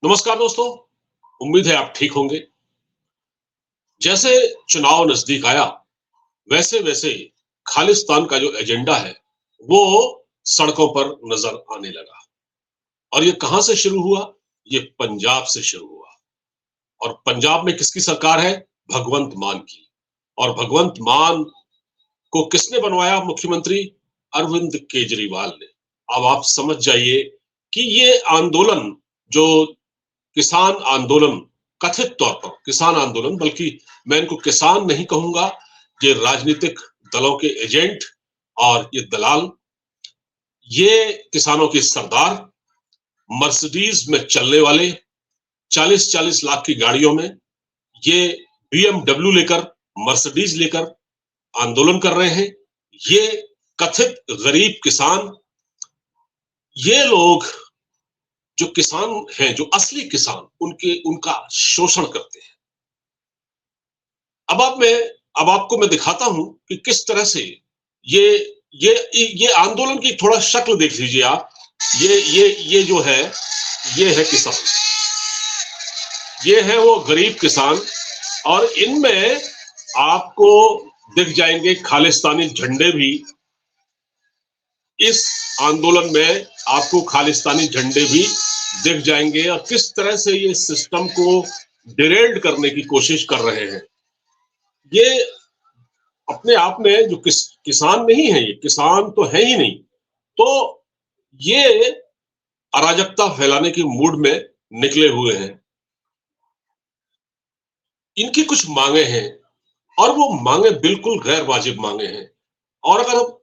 नमस्कार दोस्तों। उम्मीद है आप ठीक होंगे। जैसे चुनाव नजदीक आया, वैसे वैसे खालिस्तान का जो एजेंडा है वो सड़कों पर नजर आने लगा। और ये कहां से शुरू हुआ? ये पंजाब से शुरू हुआ। और पंजाब में किसकी सरकार है? भगवंत मान की। और भगवंत मान को किसने बनवाया मुख्यमंत्री? अरविंद केजरीवाल ने। अब आप समझ जाइए कि ये आंदोलन, जो किसान आंदोलन, कथित तौर पर किसान आंदोलन, बल्कि मैं इनको किसान नहीं कहूंगा, ये राजनीतिक दलों के एजेंट और ये दलाल, ये किसानों के सरदार, मर्सिडीज में चलने वाले, 40-40 लाख की गाड़ियों में, ये बीएमडब्ल्यू लेकर, मर्सिडीज लेकर आंदोलन कर रहे हैं। ये कथित गरीब किसान, ये लोग जो किसान हैं, जो असली किसान, उनका शोषण करते हैं। अब आपको मैं दिखाता हूं कि किस तरह से ये ये आंदोलन की थोड़ा शक्ल देख लीजिए आप। ये जो है, ये है किसान, ये है वो गरीब किसान। और इनमें आपको दिख जाएंगे खालिस्तानी झंडे भी। इस आंदोलन में आपको खालिस्तानी झंडे भी दिख जाएंगे। और किस तरह से ये सिस्टम को डिरेल्ड करने की कोशिश कर रहे हैं। ये अपने आप में जो किसान नहीं है, ये किसान तो है ही नहीं, तो ये अराजकता फैलाने के मूड में निकले हुए हैं। इनकी कुछ मांगे हैं और वो मांगे बिल्कुल गैर वाजिब मांगे हैं। और अगर आप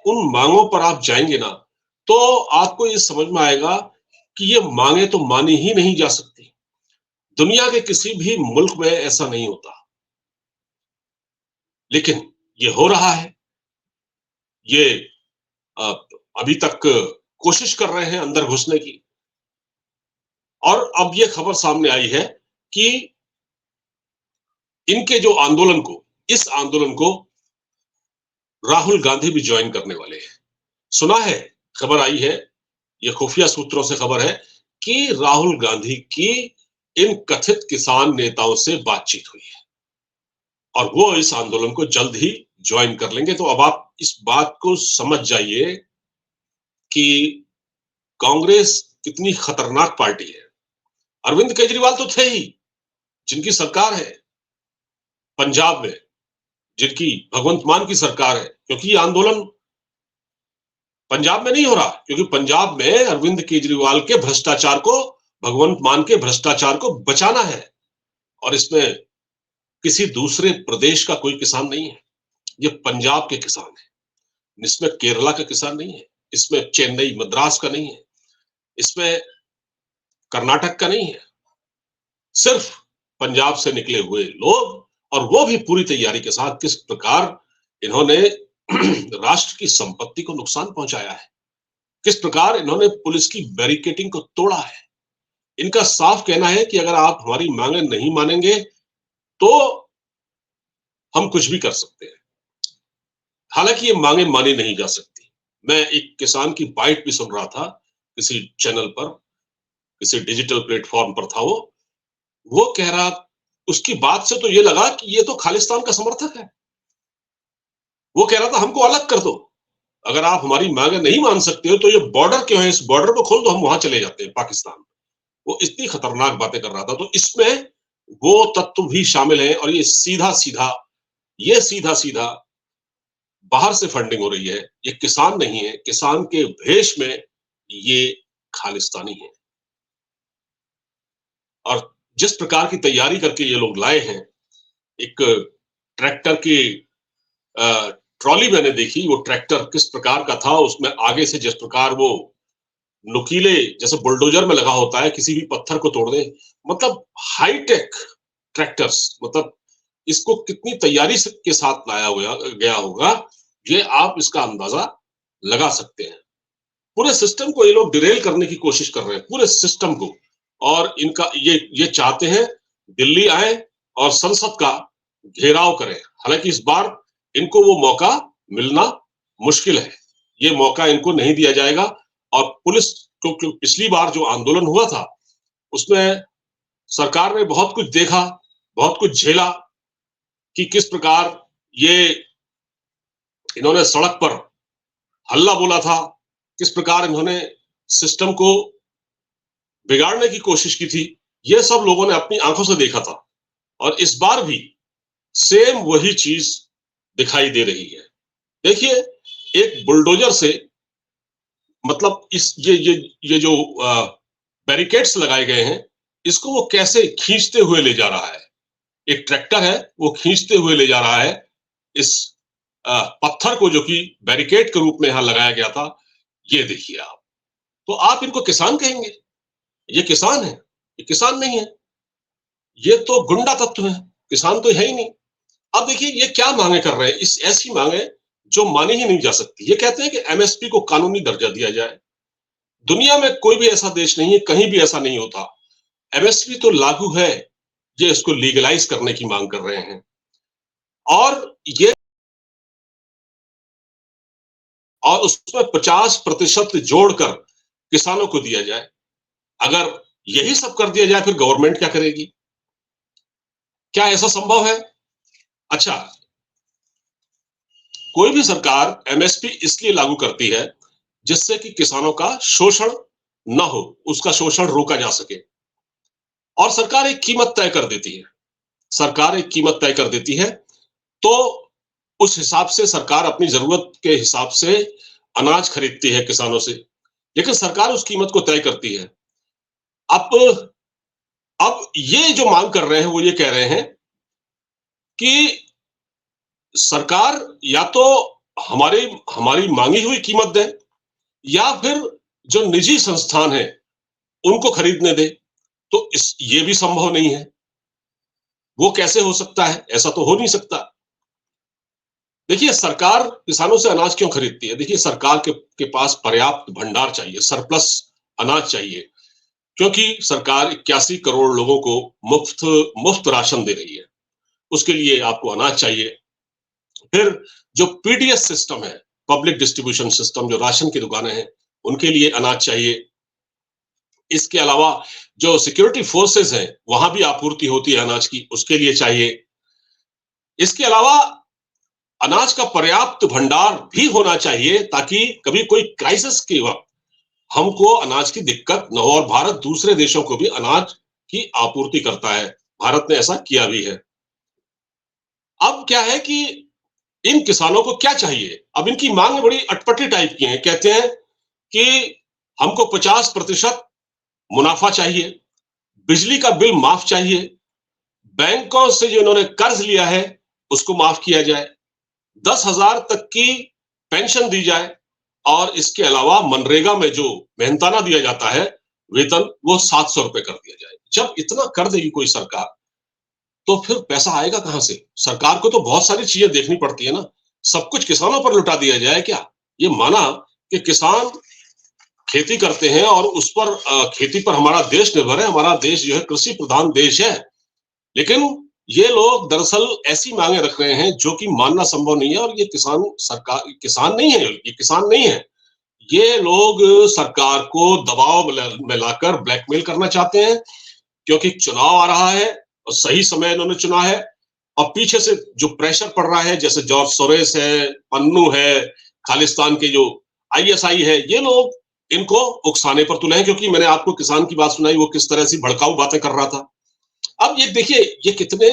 उन मांगों पर आप जाएंगे ना, तो आपको ये समझ में आएगा कि ये मांगे तो मानी ही नहीं जा सकती। दुनिया के किसी भी मुल्क में ऐसा नहीं होता, लेकिन ये हो रहा है। ये अभी तक कोशिश कर रहे हैं अंदर घुसने की। और अब ये खबर सामने आई है कि इनके जो आंदोलन को, इस आंदोलन को राहुल गांधी भी ज्वाइन करने वाले हैं। सुना है, खबर आई है, ये खुफिया सूत्रों से खबर है कि राहुल गांधी की इन कथित किसान नेताओं से बातचीत हुई है और वो इस आंदोलन को जल्द ही ज्वाइन कर लेंगे। तो अब आप इस बात को समझ जाइए कि कांग्रेस कितनी खतरनाक पार्टी है। अरविंद केजरीवाल तो थे ही, जिनकी सरकार है पंजाब में, जिनकी भगवंत मान की सरकार है। क्योंकि ये आंदोलन पंजाब में नहीं हो रहा, क्योंकि पंजाब में अरविंद केजरीवाल के भ्रष्टाचार को, भगवंत मान के भ्रष्टाचार को बचाना है। और इसमें किसी दूसरे प्रदेश का कोई किसान नहीं है, ये पंजाब के किसान है। इसमें केरला का किसान नहीं है, इसमें चेन्नई मद्रास का नहीं है, इसमें कर्नाटक का नहीं है, सिर्फ पंजाब से निकले हुए लोग। और वो भी पूरी तैयारी के साथ। किस प्रकार इन्होंने राष्ट्र की संपत्ति को नुकसान पहुंचाया है, किस प्रकार इन्होंने पुलिस की बैरिकेडिंग को तोड़ा है। इनका साफ कहना है कि अगर आप हमारी मांगे नहीं मानेंगे तो हम कुछ भी कर सकते हैं। हालांकि ये मांगे मानी नहीं जा सकती। मैं एक किसान की बाइट भी सुन रहा था किसी चैनल पर, किसी डिजिटल प्लेटफॉर्म पर था वो कह रहा, उसकी बात से तो ये लगा कि ये तो खालिस्तान का समर्थक है। वो कह रहा था हमको अलग कर दो, अगर आप हमारी मांगे नहीं मान सकते हो तो ये बॉर्डर क्यों है, इस बॉर्डर को खोल दो, हम वहां चले जाते हैं पाकिस्तान। वो इतनी खतरनाक बातें कर रहा था। तो इसमें वो तत्व भी शामिल है। और ये सीधा सीधा बाहर से फंडिंग हो रही है। ये किसान नहीं है, किसान के भेष में ये खालिस्तानी है। और जिस प्रकार की तैयारी करके ये लोग लाए हैं, एक ट्रैक्टर की ट्रॉली मैंने देखी, वो ट्रैक्टर किस प्रकार का था, उसमें आगे से जिस प्रकार वो नुकीले, जैसे बुलडोजर में लगा होता है, किसी भी पत्थर को तोड़ दे, मतलब हाईटेक ट्रैक्टर्स। मतलब इसको कितनी तैयारी के साथ लाया गया होगा, ये आप इसका अंदाजा लगा सकते हैं। पूरे सिस्टम को ये लोग डिरेल करने की कोशिश कर रहे हैं, पूरे सिस्टम को। और इनका ये चाहते हैं दिल्ली आए और संसद का घेराव करें। हालांकि इस बार इनको वो मौका मिलना मुश्किल है, ये मौका इनको नहीं दिया जाएगा। और पुलिस को, पिछली बार जो आंदोलन हुआ था उसमें सरकार ने बहुत कुछ देखा, बहुत कुछ झेला कि किस प्रकार ये इन्होंने सड़क पर हल्ला बोला था, किस प्रकार इन्होंने सिस्टम को बिगाड़ने की कोशिश की थी। ये सब लोगों ने अपनी आंखों से देखा था और इस बार भी सेम वही चीज दिखाई दे रही है। देखिए, एक बुलडोजर से मतलब इस ये जो बैरिकेड्स लगाए गए हैं, इसको वो कैसे खींचते हुए ले जा रहा है। एक ट्रैक्टर है, वो खींचते हुए ले जा रहा है इस पत्थर को, जो कि बैरिकेड के रूप में यहां लगाया गया था। ये देखिए आप, तो आप इनको किसान कहेंगे? ये किसान है? ये किसान नहीं है, ये तो गुंडा तत्व है, किसान तो है ही नहीं। अब देखिए ये क्या मांगे कर रहे हैं, इस ऐसी मांगे जो मानी ही नहीं जा सकती। ये कहते हैं कि एमएसपी को कानूनी दर्जा दिया जाए। दुनिया में कोई भी ऐसा देश नहीं है, कहीं भी ऐसा नहीं होता। एमएसपी तो लागू है, ये इसको लीगलाइज करने की मांग कर रहे हैं। और ये और उसमें 50% जोड़कर किसानों को दिया जाए। अगर यही सब कर दिया जाए, फिर गवर्नमेंट क्या करेगी? क्या ऐसा संभव है? अच्छा, कोई भी सरकार एमएसपी इसलिए लागू करती है जिससे कि किसानों का शोषण ना हो, उसका शोषण रोका जा सके। और सरकार एक कीमत तय कर देती है, सरकार एक कीमत तय कर देती है, तो उस हिसाब से सरकार अपनी जरूरत के हिसाब से अनाज खरीदती है किसानों से, लेकिन सरकार उस कीमत को तय करती है। अब अब ये जो मांग कर रहे हैं, वो ये कह रहे हैं कि सरकार या तो हमारी हमारी मांगी हुई कीमत दे, या फिर जो निजी संस्थान है उनको खरीदने दे। तो इस ये भी संभव नहीं है। वो कैसे हो सकता है? ऐसा तो हो नहीं सकता। देखिए, सरकार किसानों से अनाज क्यों खरीदती है? देखिए, सरकार के पास पर्याप्त भंडार चाहिए, सरप्लस अनाज चाहिए, क्योंकि सरकार 81 करोड़ लोगों को मुफ्त मुफ्त राशन दे रही है। उसके लिए आपको अनाज चाहिए। फिर जो पीडीएस सिस्टम है, पब्लिक डिस्ट्रीब्यूशन सिस्टम, जो राशन की दुकानें हैं, उनके लिए अनाज चाहिए। इसके अलावा जो सिक्योरिटी फोर्सेस हैं, वहां भी आपूर्ति होती है अनाज की, उसके लिए चाहिए। इसके अलावा अनाज का पर्याप्त भंडार भी होना चाहिए, ताकि कभी कोई क्राइसिस के वक्त हमको अनाज की दिक्कत न हो। और भारत दूसरे देशों को भी अनाज की आपूर्ति करता है, भारत ने ऐसा किया भी है। अब क्या है कि इन किसानों को क्या चाहिए? अब इनकी मांग बड़ी अटपटी टाइप की है। कहते हैं कि हमको 50% मुनाफा चाहिए, बिजली का बिल माफ चाहिए, बैंकों से जो इन्होंने कर्ज लिया है उसको माफ किया जाए, 10,000 तक की पेंशन दी जाए, और इसके अलावा मनरेगा में जो मेहनताना दिया जाता है वेतन, वो 700 रुपए कर दिया जाए। जब इतना कर देगी कोई सरकार, तो फिर पैसा आएगा कहां से? सरकार को तो बहुत सारी चीजें देखनी पड़ती है ना। सब कुछ किसानों पर लुटा दिया जाए क्या? ये माना कि किसान खेती करते हैं और उस पर खेती पर हमारा देश निर्भर है, हमारा देश जो है कृषि प्रधान देश है, लेकिन ये लोग दरअसल ऐसी मांगे रख रहे हैं जो कि मानना संभव नहीं है। और ये किसान सरकार किसान नहीं है, ये किसान नहीं है, ये लोग सरकार को दबाव में लाकर ब्लैकमेल करना चाहते हैं, क्योंकि चुनाव आ रहा है और सही समय इन्होंने चुना है। और पीछे से जो प्रेशर पड़ रहा है, जैसे जॉर्ज सोरेस है, पन्नू है, खालिस्तान के जो आईएसआई है, ये लोग इनको उकसाने पर तुले हैं। क्योंकि मैंने आपको किसान की बात सुनाई, वो किस तरह से भड़काऊ बातें कर रहा था। अब ये देखिए, ये कितने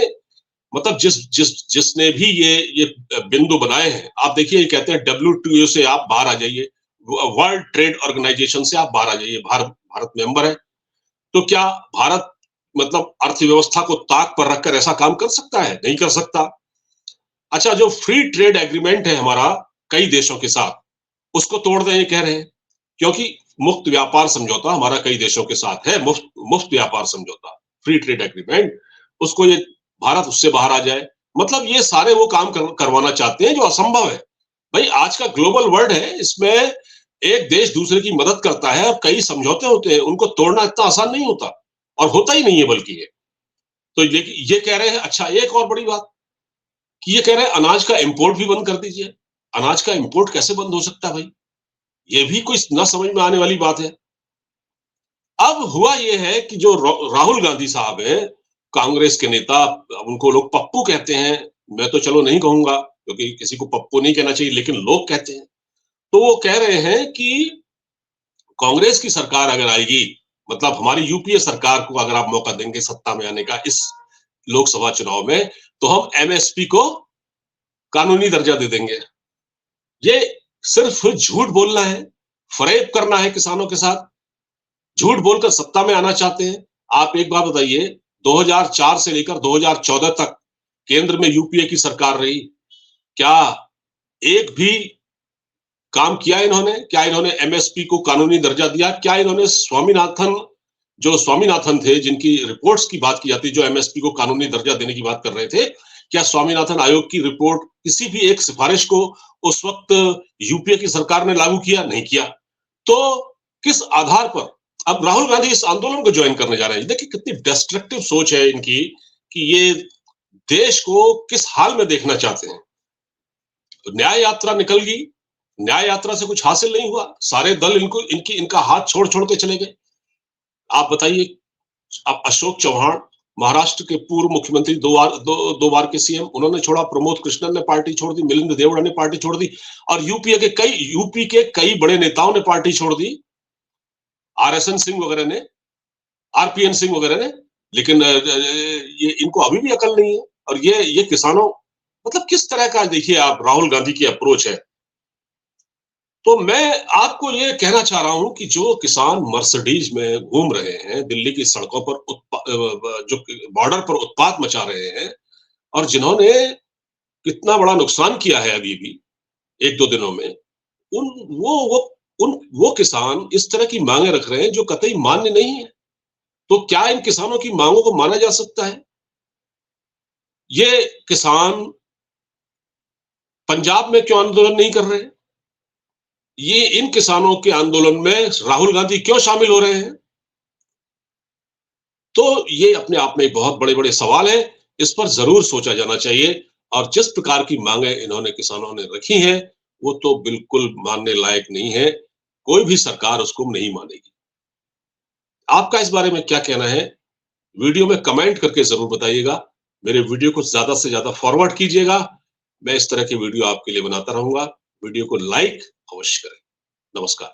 मतलब जिसने भी ये बिंदु बनाए हैं, आप देखिए, ये कहते हैं WTO से आप बाहर आ जाइए, वर्ल्ड ट्रेड ऑर्गेनाइजेशन से आप बाहर आ जाइए। भारत मेंबर है, तो क्या भारत मतलब अर्थव्यवस्था को ताक पर रखकर ऐसा काम कर सकता है? नहीं कर सकता। अच्छा, जो फ्री ट्रेड एग्रीमेंट है हमारा कई देशों के साथ, उसको तोड़ दें ये कह रहे हैं, क्योंकि मुक्त व्यापार समझौता हमारा कई देशों के साथ है, मुफ्त मुफ्त व्यापार समझौता, फ्री ट्रेड एग्रीमेंट, उसको ये भारत उससे बाहर आ जाए। मतलब ये सारे वो काम करवाना चाहते हैं जो असंभव है। भाई, आज का ग्लोबल वर्ल्ड है, इसमें एक देश दूसरे की मदद करता है और कई समझौते होते हैं, उनको तोड़ना इतना आसान नहीं होता, और होता ही नहीं है बल्कि ये। तो ये कह रहे हैं। अच्छा, एक और बड़ी बात कि ये कह रहे हैं अनाज का इंपोर्ट भी बंद कर दीजिए। अनाज का इंपोर्ट कैसे बंद हो सकता है भाई? ये भी कोई ना समझ में आने वाली बात है। अब हुआ ये है कि जो राहुल गांधी साहब हैं, कांग्रेस के नेता, उनको लोग पप्पू कहते हैं। मैं तो चलो नहीं कहूंगा, क्योंकि किसी को पप्पू नहीं कहना चाहिए, लेकिन लोग कहते हैं। तो वो कह रहे हैं कि कांग्रेस की सरकार अगर आएगी, मतलब हमारी यूपीए सरकार को अगर आप मौका देंगे सत्ता में आने का इस लोकसभा चुनाव में, तो हम एमएसपी को कानूनी दर्जा दे देंगे। ये सिर्फ झूठ बोलना है, फरेब करना है किसानों के साथ, झूठ बोलकर सत्ता में आना चाहते हैं। आप एक बात बताइए, 2004 से लेकर 2014 तक केंद्र में यूपीए की सरकार रही, क्या एक भी काम किया इन्होंने? क्या इन्होंने एमएसपी को कानूनी दर्जा दिया? क्या इन्होंने स्वामीनाथन थे, जिनकी रिपोर्ट्स की बात की जाती है, जो एमएसपी को कानूनी दर्जा देने की बात कर रहे थे, क्या स्वामीनाथन आयोग की रिपोर्ट, किसी भी एक सिफारिश को उस वक्त यूपीए की सरकार ने लागू किया? नहीं किया। तो किस आधार पर अब राहुल गांधी इस आंदोलन को ज्वाइन करने जा रहे हैं? देखिए कितनी डिस्ट्रक्टिव सोच है इनकी, कि ये देश को किस हाल में देखना चाहते हैं। न्याय यात्रा निकल गई, न्याय यात्रा से कुछ हासिल नहीं हुआ, सारे दल इनका हाथ छोड़ छोड़ के चले गए। आप बताइए, अब अशोक चौहान, महाराष्ट्र के पूर्व मुख्यमंत्री, दो बार के सीएम, उन्होंने छोड़ा। प्रमोद कृष्णन ने पार्टी छोड़ दी, मिलिंद देवड़ा ने पार्टी छोड़ दी, और यूपी के कई बड़े नेताओं ने पार्टी छोड़ दी, आरएसएन सिंह वगैरह ने, आरपीएन सिंह वगैरह ने। लेकिन ये इनको अभी भी अकल नहीं है। और ये किसानों, मतलब किस तरह का, देखिए आप, राहुल गांधी की अप्रोच है। तो मैं आपको ये कहना चाह रहा हूं कि जो किसान मर्सिडीज में घूम रहे हैं, दिल्ली की सड़कों पर जो बॉर्डर पर उत्पात मचा रहे हैं, और जिन्होंने कितना बड़ा नुकसान किया है अभी भी एक दो दिनों में, उन वो किसान इस तरह की मांगे रख रहे हैं जो कतई मान्य नहीं है। तो क्या इन किसानों की मांगों को माना जा सकता है? ये किसान पंजाब में क्यों आंदोलन नहीं कर रहे हैं? ये इन किसानों के आंदोलन में राहुल गांधी क्यों शामिल हो रहे हैं? तो ये अपने आप में एक बहुत बड़े बड़े सवाल है, इस पर जरूर सोचा जाना चाहिए। और जिस प्रकार की मांगे इन्होंने, किसानों ने रखी हैं, वो तो बिल्कुल मानने लायक नहीं है। कोई भी सरकार उसको नहीं मानेगी। आपका इस बारे में क्या कहना है? वीडियो में कमेंट करके जरूर बताइएगा। मेरे वीडियो को ज्यादा से ज्यादा फॉरवर्ड कीजिएगा। मैं इस तरह की वीडियो आपके लिए बनाता रहूंगा। वीडियो को लाइक अवश्य करें। नमस्कार।